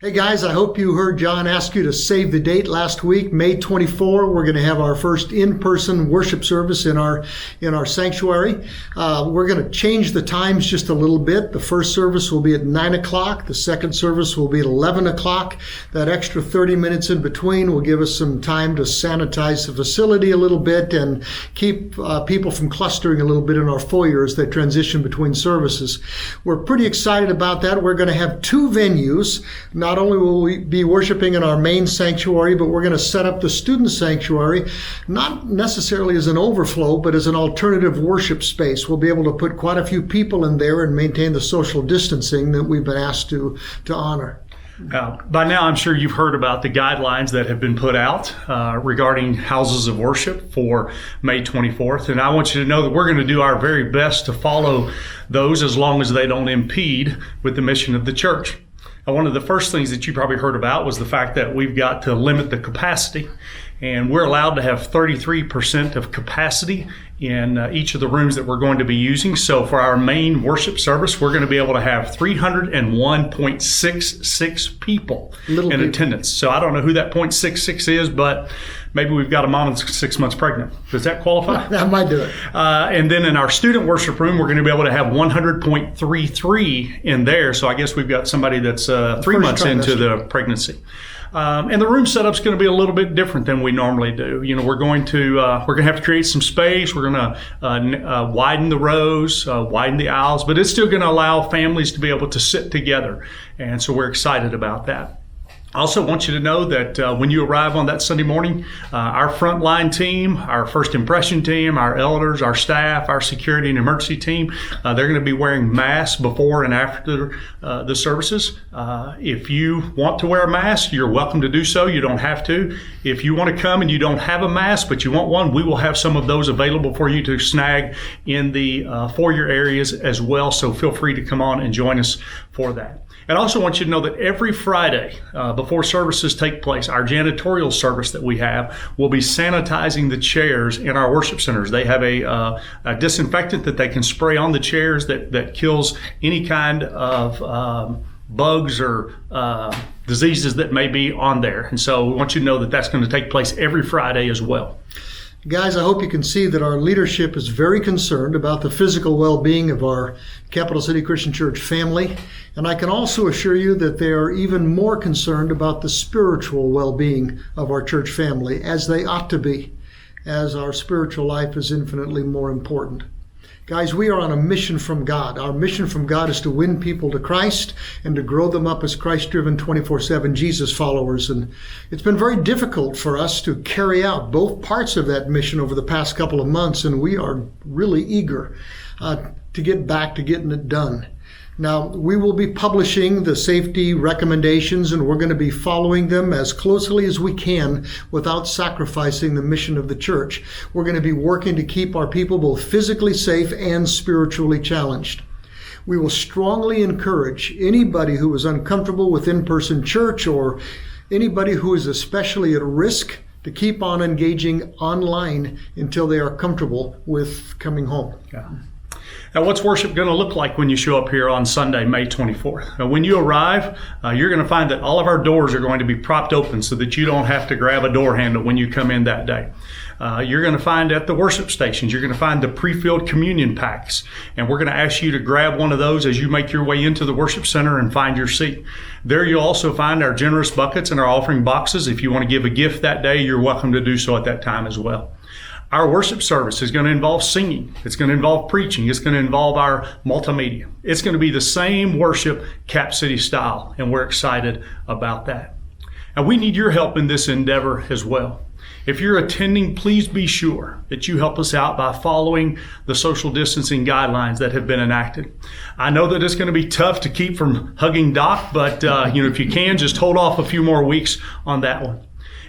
Hey guys, I hope you heard John ask you to save the date last week, May 24. We're going to have our first in-person worship service in our sanctuary. We're going to change the times just a little bit. The first service will be at 9 o'clock. The second service will be at 11 o'clock. That extra 30 minutes in between will give us some time to sanitize the facility a little bit and keep people from clustering a little bit in our foyer as they transition between services. We're pretty excited about that. We're going to have two venues. Not only will we be worshiping in our main sanctuary, but we're going to set up the student sanctuary, not necessarily as an overflow, but as an alternative worship space. We'll be able to put quite a few people in there and maintain the social distancing that we've been asked to honor. By now, I'm sure you've heard about the guidelines that have been put out regarding houses of worship for May 24th. And I want you to know that we're going to do our very best to follow those as long as they don't impede with the mission of the church. Now, one of the first things that you probably heard about was the fact that we've got to limit the capacity, and we're allowed to have 33% of capacity in each of the rooms that we're going to be using. So for our main worship service, we're going to be able to have 301.66 people in attendance. So I don't know who that 0.66 is, but maybe we've got a mom that's 6 months pregnant. Does that qualify? That might do it. And then in our student worship room, we're going to be able to have 100.33 in there. So I guess we've got somebody that's 3 months into the pregnancy. And the room setup's going to be a little bit different than we normally do. You know, we're going to have to create some space. We're going to widen the rows, widen the aisles, but it's still going to allow families to be able to sit together. And so we're excited about that. I also want you to know that when you arrive on that Sunday morning, our frontline team, our first impression team, our elders, our staff, our security and emergency team, they're going to be wearing masks before and after the services. If you want to wear a mask, you're welcome to do so. You don't have to. If you want to come and you don't have a mask, but you want one, we will have some of those available for you to snag in the foyer areas as well. So feel free to come on and join us for that. And I also want you to know that every Friday before services take place, our janitorial service that we have will be sanitizing the chairs in our worship centers. They have a disinfectant that they can spray on the chairs that kills any kind of bugs or diseases that may be on there. And so we want you to know that that's going to take place every Friday as well. Guys, I hope you can see that our leadership is very concerned about the physical well-being of our Capital City Christian Church family. And I can also assure you that they are even more concerned about the spiritual well-being of our church family, as they ought to be, as our spiritual life is infinitely more important. Guys, we are on a mission from God. Our mission from God is to win people to Christ and to grow them up as Christ-driven 24/7 Jesus followers. And it's been very difficult for us to carry out both parts of that mission over the past couple of months, and we are really eager to get back to getting it done. Now, we will be publishing the safety recommendations, and we're going to be following them as closely as we can without sacrificing the mission of the church. We're going to be working to keep our people both physically safe and spiritually challenged. We will strongly encourage anybody who is uncomfortable with in-person church or anybody who is especially at risk to keep on engaging online until they are comfortable with coming home. Yeah. Now, what's worship going to look like when you show up here on Sunday, May 24th? Now, when you arrive, you're going to find that all of our doors are going to be propped open so that you don't have to grab a door handle when you come in that day. You're going to find at the worship stations, you're going to find the pre-filled communion packs. And we're going to ask you to grab one of those as you make your way into the worship center and find your seat. There you'll also find our generous buckets and our offering boxes. If you want to give a gift that day, you're welcome to do so at that time as well. Our worship service is going to involve singing. It's going to involve preaching. It's going to involve our multimedia. It's going to be the same worship Cap City style, and we're excited about that. And we need your help in this endeavor as well. If you're attending, please be sure that you help us out by following the social distancing guidelines that have been enacted. I know that it's going to be tough to keep from hugging Doc, but if you can, just hold off a few more weeks on that one.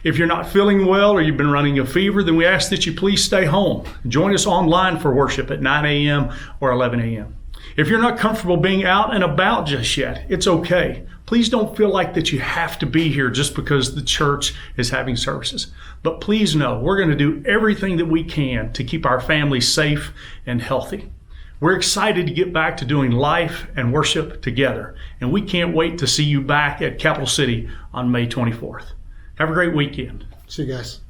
If you're not feeling well or you've been running a fever, then we ask that you please stay home. Join us online for worship at 9 a.m. or 11 a.m. If you're not comfortable being out and about just yet, it's okay. Please don't feel like that you have to be here just because the church is having services. But please know we're going to do everything that we can to keep our families safe and healthy. We're excited to get back to doing life and worship together. And we can't wait to see you back at Capital City on May 24th. Have a great weekend. See you guys.